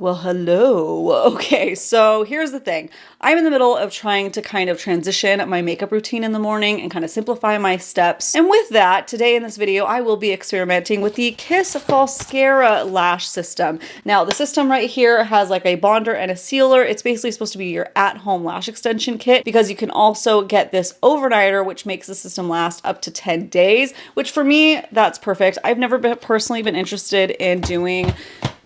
Well, hello. Okay, so here's the thing. I'm in the middle of trying to kind of transition my makeup routine in the morning and kind of simplify my steps. And with that, today in this video, I will be experimenting with the Kiss Falscara Lash System. Now, the system right here has like a bonder and a sealer. It's basically supposed to be your at-home lash extension kit because you can also get this overnighter, which makes the system last up to 10 days, which for me, that's perfect. I've never personally been interested in doing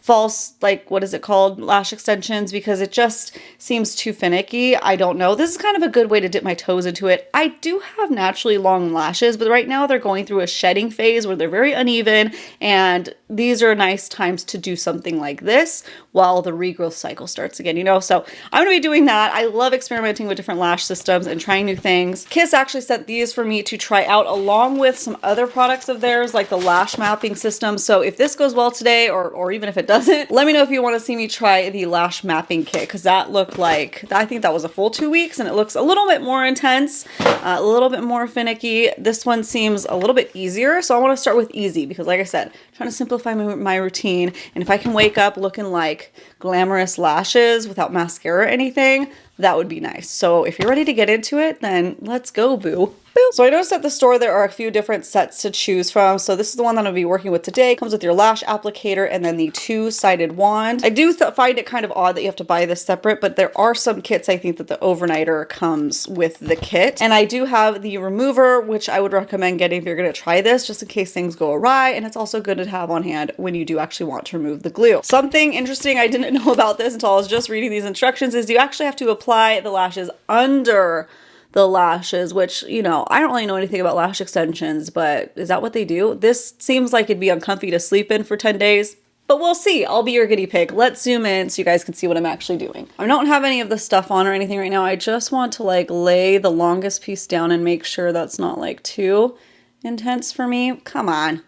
false, like, what is it called? Lash extensions, because it just seems too finicky. I don't know. This is kind of a good way to dip my toes into it. I do have naturally long lashes, but right now they're going through a shedding phase where they're very uneven, and these are nice times to do something like this while the regrowth cycle starts again, you know? So I'm gonna be doing that. I love experimenting with different lash systems and trying new things. Kiss actually sent these for me to try out along with some other products of theirs, like the lash mapping system. So if this goes well today, or even if it doesn't, let me know if you want to see me try the lash mapping kit, because that looked like, I think that was a full 2 weeks, and it looks a little bit more intense, a little bit more finicky. This one seems a little bit easier, so I want to start with easy because, like I said, I'm trying to simplify my routine, and if I can wake up looking like glamorous lashes without mascara or anything, that would be nice. So if you're ready to get into it, then let's go, boo. So I noticed at the store there are a few different sets to choose from. So this is the one that I'm going to be working with today. It comes with your lash applicator and then the two-sided wand. I do find it kind of odd that you have to buy this separate, but there are some kits I think that the overnighter comes with the kit. And I do have the remover, which I would recommend getting if you're going to try this, just in case things go awry. And it's also good to have on hand when you do actually want to remove the glue. Something interesting I didn't know about this until I was just reading these instructions is you actually have to apply the lashes under the lashes, which, you know, I don't really know anything about lash extensions, but is that what they do? This seems like it'd be uncomfy to sleep in for 10 days, but we'll see. I'll be your guinea pig. Let's zoom in so you guys can see what I'm actually doing. I don't have any of the stuff on or anything right now. I just want to like lay the longest piece down and make sure that's not like too intense for me. Come on.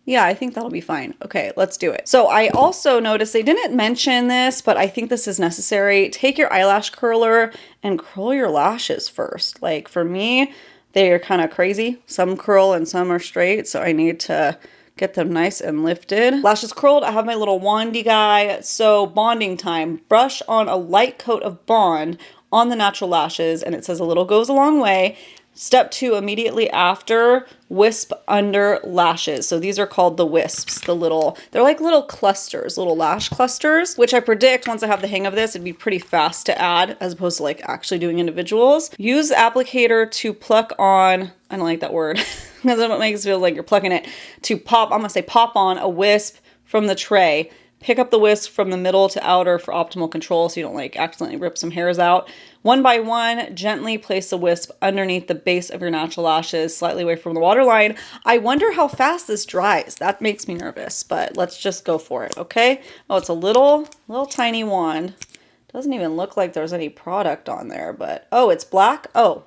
Yeah, I think that'll be fine. Okay, let's do it. So I also noticed they didn't mention this, but I think this is necessary. Take your eyelash curler and curl your lashes first. Like for me, they are kind of crazy. Some curl and some are straight, so I need to get them nice and lifted. Lashes curled, I have my little wandy guy. So bonding time. Brush on a light coat of bond on the natural lashes, and it says a little goes a long way. Step 2, immediately after, wisp under lashes. So these are called the wisps, they're like little clusters, little lash clusters, which I predict once I have the hang of this, it'd be pretty fast to add as opposed to like actually doing individuals. Use the applicator to pluck on, I don't like that word, because it makes it feel like you're plucking it, to pop, I'm gonna say pop on a wisp from the tray. Pick up the wisp from the middle to outer for optimal control so you don't like accidentally rip some hairs out. One by one, gently place the wisp underneath the base of your natural lashes, slightly away from the waterline. I wonder how fast this dries. That makes me nervous, but let's just go for it, okay? Oh, it's a little tiny wand. Doesn't even look like there's any product on there, but oh, it's black? Oh.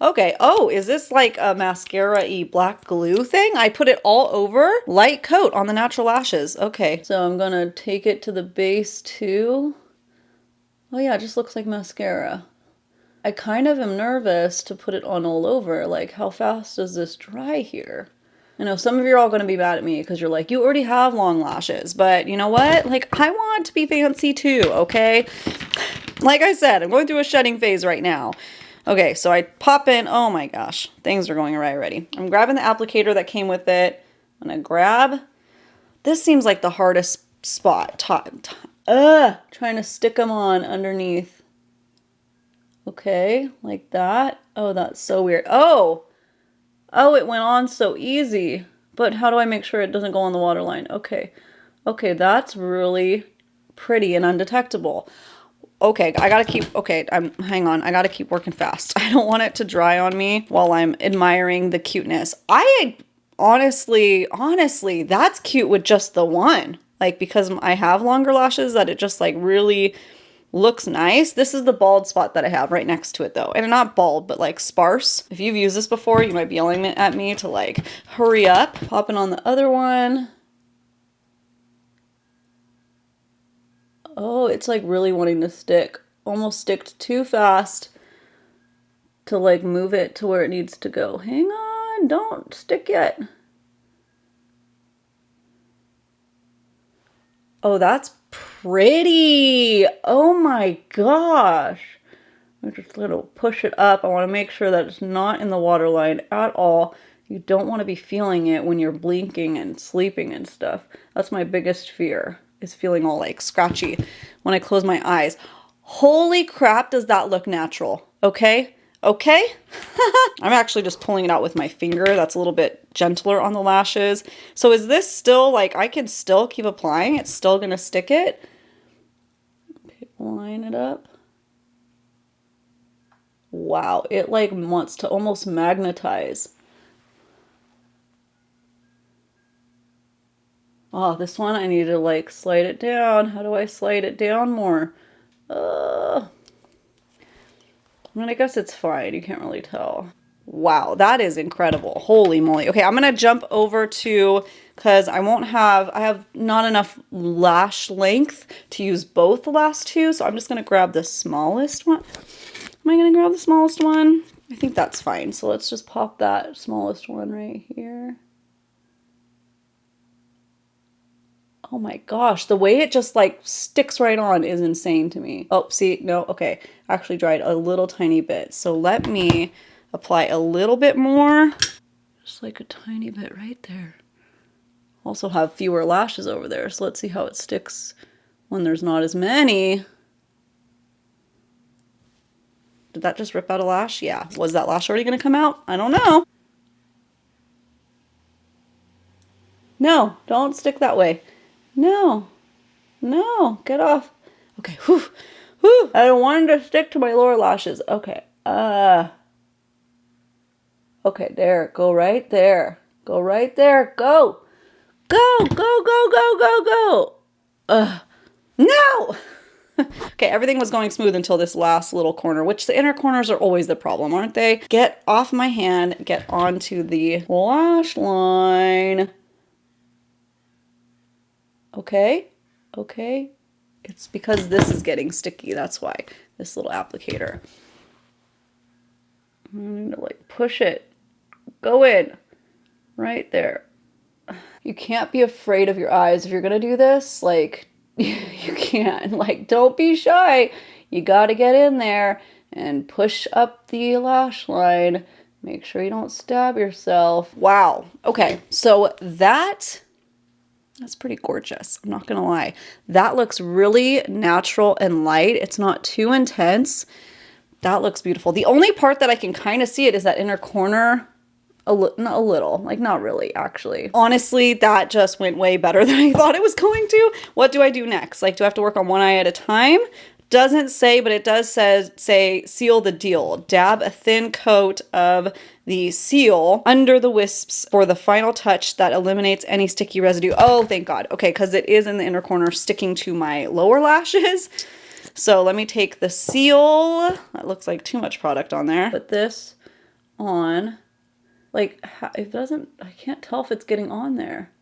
Okay, oh, is this like a mascara-y black glue thing? I put it all over. Light coat on the natural lashes. Okay, so I'm gonna take it to the base too. Oh yeah, it just looks like mascara. I kind of am nervous to put it on all over. Like, how fast does this dry here? I know some of you are all gonna be mad at me because you're like, you already have long lashes, but you know what? Like, I want to be fancy too, okay? Like I said, I'm going through a shedding phase right now. Okay, so I pop in, oh my gosh, things are going awry already. I'm grabbing the applicator that came with it. I'm gonna grab, this seems like the hardest spot, trying to stick them on underneath. Okay, like that. Oh, that's so weird. Oh, it went on so easy. But how do I make sure it doesn't go on the waterline? Okay, that's really pretty and undetectable. Okay, I gotta keep, hang on, I gotta keep working fast. I don't want it to dry on me while I'm admiring the cuteness. I honestly, that's cute with just the one. Like, because I have longer lashes, that it just like really looks nice. This is the bald spot that I have right next to it though. And not bald, but like sparse. If you've used this before, you might be yelling at me to like, hurry up. Popping on the other one. Oh, it's like really wanting to stick. Almost sticked too fast to like move it to where it needs to go. Hang on, don't stick yet. Oh, that's pretty. Oh my gosh. I'm just going to push it up. I want to make sure that it's not in the waterline at all. You don't want to be feeling it when you're blinking and sleeping and stuff. That's my biggest fear, is feeling all like scratchy when I close my eyes. Holy crap, does that look natural? Okay? Okay? I'm actually just pulling it out with my finger. That's a little bit gentler on the lashes. So is this still, like, I can still keep applying? It's still going to stick it? Okay, line it up. Wow, it like wants to almost magnetize. Oh, this one I need to like slide it down. How do I slide it down more? I mean, I guess it's fine. You can't really tell. Wow, that is incredible. Holy moly. Okay, I'm going to jump over to, because I have not enough lash length to use both the last two. So I'm just going to grab the smallest one. Am I going to grab the smallest one? I think that's fine. So let's just pop that smallest one right here. Oh my gosh, the way it just like sticks right on is insane to me. Oh, see, no, okay. Actually dried a little tiny bit. So let me apply a little bit more. Just like a tiny bit right there. Also have fewer lashes over there. So let's see how it sticks when there's not as many. Did that just rip out a lash? Yeah. Was that lash already going to come out? I don't know. No, don't stick that way. No, no, get off. Okay, whew, whew. I don't want it to stick to my lower lashes. Okay, okay, there, go right there. Go right there, go. Go, go, go, go, go, go. No! Okay, everything was going smooth until this last little corner, which the inner corners are always the problem, aren't they? Get off my hand, get onto the lash line. Okay, okay. It's because this is getting sticky, that's why. This little applicator. I'm gonna like push it. Go in. Right there. You can't be afraid of your eyes if you're gonna do this. Like, you can't. Like, don't be shy. You gotta get in there and push up the lash line. Make sure you don't stab yourself. Wow. Okay, so that's pretty gorgeous. I'm not gonna lie. That looks really natural and light. It's not too intense. That looks beautiful. The only part that I can kind of see it is that inner corner. A little, like not really, actually. Honestly, that just went way better than I thought it was going to. What do I do next? Like, do I have to work on one eye at a time? Doesn't say, but it does say seal the deal. Dab a thin coat of the seal under the wisps for the final touch that eliminates any sticky residue. Oh, thank God. Okay, because it is in the inner corner sticking to my lower lashes. So let me take the seal. That looks like too much product on there. Put this on. Like, it doesn't, I can't tell if it's getting on there.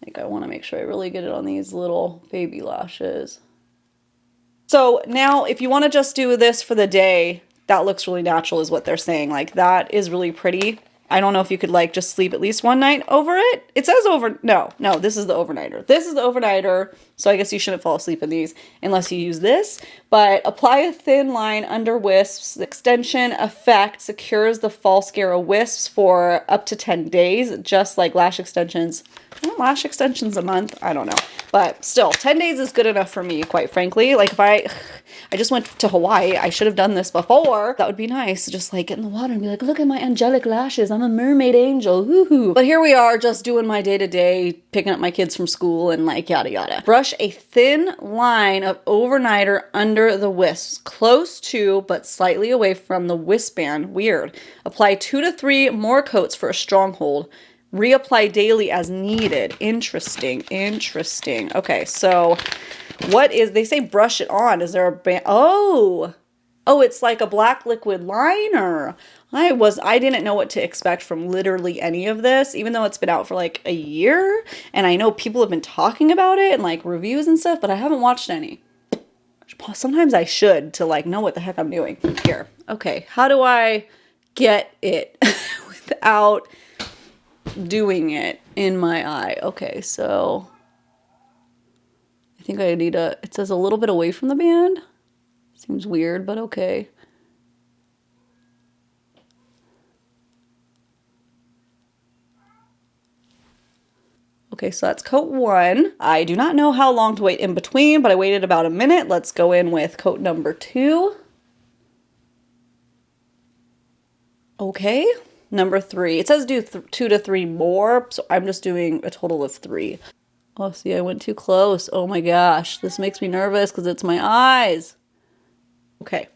Like, I want to make sure I really get it on these little baby lashes. So now if you want to just do this for the day, that looks really natural is what they're saying. Like, that is really pretty. I don't know if you could like just sleep at least one night over it. It says no, this is the overnighter. This is the overnighter. So I guess you shouldn't fall asleep in these unless you use this. But apply a thin line under wisps. The extension effect secures the Falscara wisps for up to 10 days, just like lash extensions. Lash extensions a month? I don't know. But still, 10 days is good enough for me, quite frankly. Like if I just went to Hawaii, I should have done this before. That would be nice. Just like get in the water and be like, look at my angelic lashes. I'm a mermaid angel. Woohoo. But here we are just doing my day-to-day, picking up my kids from school and like yada yada. Brush a thin line of overnighter under the wisps, close to but slightly away from the wisp band. Weird. Apply 2 to 3 more coats for a stronghold. Reapply daily as needed. Interesting. Interesting. Okay, so what is, they say brush it on. Is there a band? Oh, it's like a black liquid liner. I didn't know what to expect from literally any of this, even though it's been out for like a year. And I know people have been talking about it and like reviews and stuff, but I haven't watched any. Sometimes I should to like know what the heck I'm doing. Here. Okay. How do I get it without doing it in my eye? Okay, so I think I need it says a little bit away from the band. Seems weird, but okay. Okay, so that's coat 1. I do not know how long to wait in between, but I waited about a minute. Let's go in with coat number 2. Okay, number 3. It says do 2 to 3 more, so I'm just doing a total of 3. Oh, see, I went too close. Oh my gosh, this makes me nervous because it's my eyes. Okay,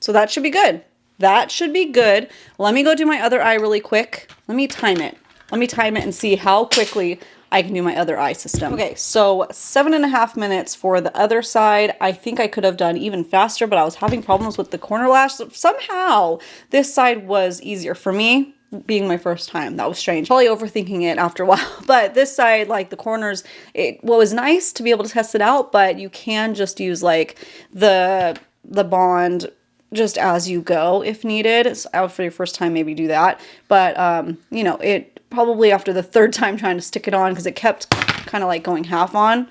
so that should be good. That should be good. Let me go do my other eye really quick. Let me time it. Let me time it and see how quickly I can do my other eye system. Okay, so 7.5 minutes for the other side. I think I could have done even faster, but I was having problems with the corner lash. So somehow this side was easier for me, being my first time. That was strange. Probably overthinking it after a while, but this side, like the corners, it was nice to be able to test it out, but you can just use like the bond just as you go if needed. So for your first time, maybe do that. But, you know, it probably after the 3rd time trying to stick it on, because it kept kind of like going half on,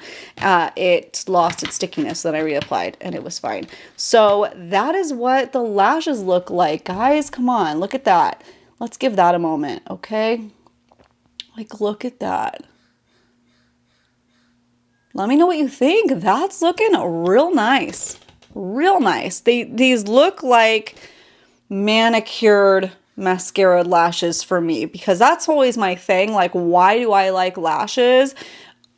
it lost its stickiness. That I reapplied and it was fine. So that is what the lashes look like, guys. Come on, look at that. Let's give that a moment, okay? Like, look at that. Let me know what you think. That's looking real nice. Real nice. These look like manicured mascara lashes for me, because that's always my thing. Like, why do I like lashes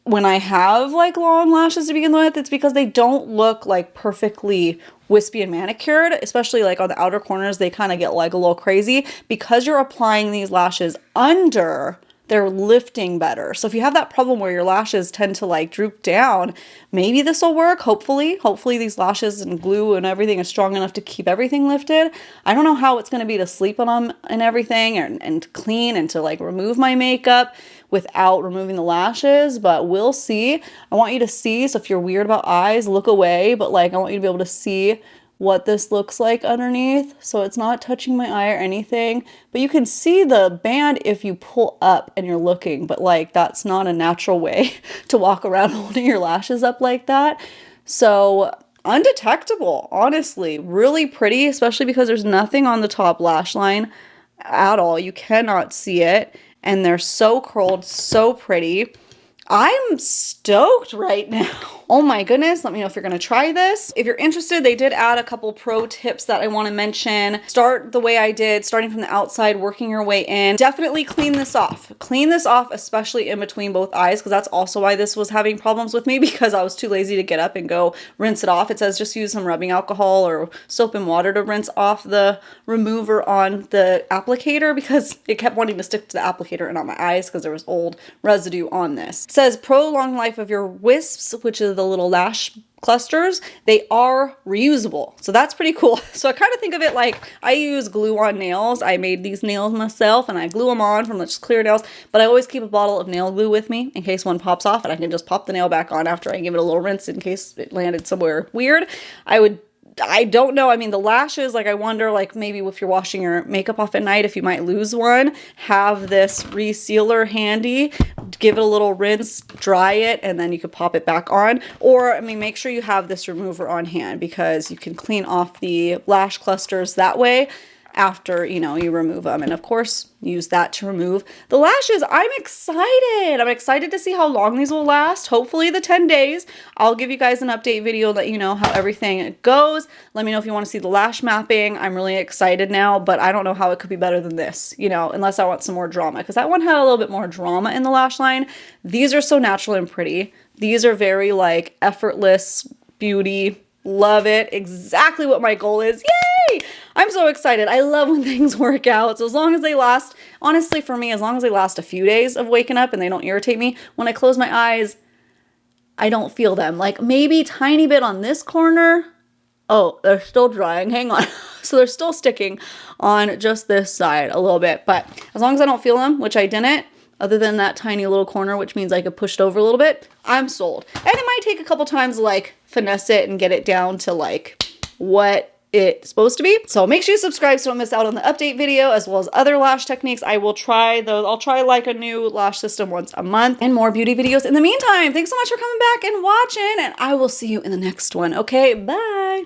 when I have like long lashes to begin with? It's because they don't look like perfectly wispy and manicured, especially like on the outer corners. They kind of get like a little crazy because you're applying these lashes under. They're lifting better. So if you have that problem where your lashes tend to like droop down, maybe this will work. Hopefully these lashes and glue and everything is strong enough to keep everything lifted. I don't know how it's going to be to sleep on them and everything, and clean, and to like remove my makeup without removing the lashes, but we'll see. I want you to see, so if you're weird about eyes, look away, but like I want you to be able to see what this looks like underneath. So it's not touching my eye or anything, but you can see the band if you pull up and you're looking, but like that's not a natural way to walk around holding your lashes up like that. So undetectable, honestly, really pretty, especially because there's nothing on the top lash line at all. You cannot see it, and they're so curled, so pretty. I'm stoked right now. Oh my goodness, let me know if you're gonna try this. If you're interested, they did add a couple pro tips that I wanna mention. Start the way I did, starting from the outside, working your way in. Definitely clean this off. Clean this off, especially in between both eyes, because that's also why this was having problems with me, because I was too lazy to get up and go rinse it off. It says just use some rubbing alcohol or soap and water to rinse off the remover on the applicator, because it kept wanting to stick to the applicator and not my eyes because there was old residue on this. It says prolong life of your wisps, which is the little lash clusters. They are reusable, so that's pretty cool. So I kind of think of it like I use glue on nails. I made these nails myself and I glue them on from just clear nails, but I always keep a bottle of nail glue with me in case one pops off, and I can just pop the nail back on after I give it a little rinse in case it landed somewhere weird. I don't know. I mean, the lashes, like I wonder, like maybe if you're washing your makeup off at night, if you might lose one, have this resealer handy, give it a little rinse, dry it, and then you could pop it back on. Or, I mean, make sure you have this remover on hand, because you can clean off the lash clusters that way after, you know, you remove them. And of course, use that to remove the lashes. I'm excited. I'm excited to see how long these will last. Hopefully the 10 days. I'll give you guys an update video, let you know how everything goes. Let me know if you want to see the lash mapping. I'm really excited now, but I don't know how it could be better than this, you know, unless I want some more drama, because that one had a little bit more drama in the lash line. These are so natural and pretty. These are very like effortless beauty. Love it. Exactly what my goal is. Yay! I'm so excited. I love when things work out. So as long as they last, honestly for me, as long as they last a few days of waking up and they don't irritate me, when I close my eyes, I don't feel them. Like maybe tiny bit on this corner. Oh, they're still drying. Hang on. So they're still sticking on just this side a little bit. But as long as I don't feel them, which I didn't, other than that tiny little corner, which means I could push it over a little bit, I'm sold. And it might take a couple times to like finesse it and get it down to like what it's supposed to be. So make sure you subscribe so don't miss out on the update video, as well as other lash techniques. I will try those. I'll try like a new lash system once a month and more beauty videos. In the meantime, thanks so much for coming back and watching, and I will see you in the next one. Okay, bye.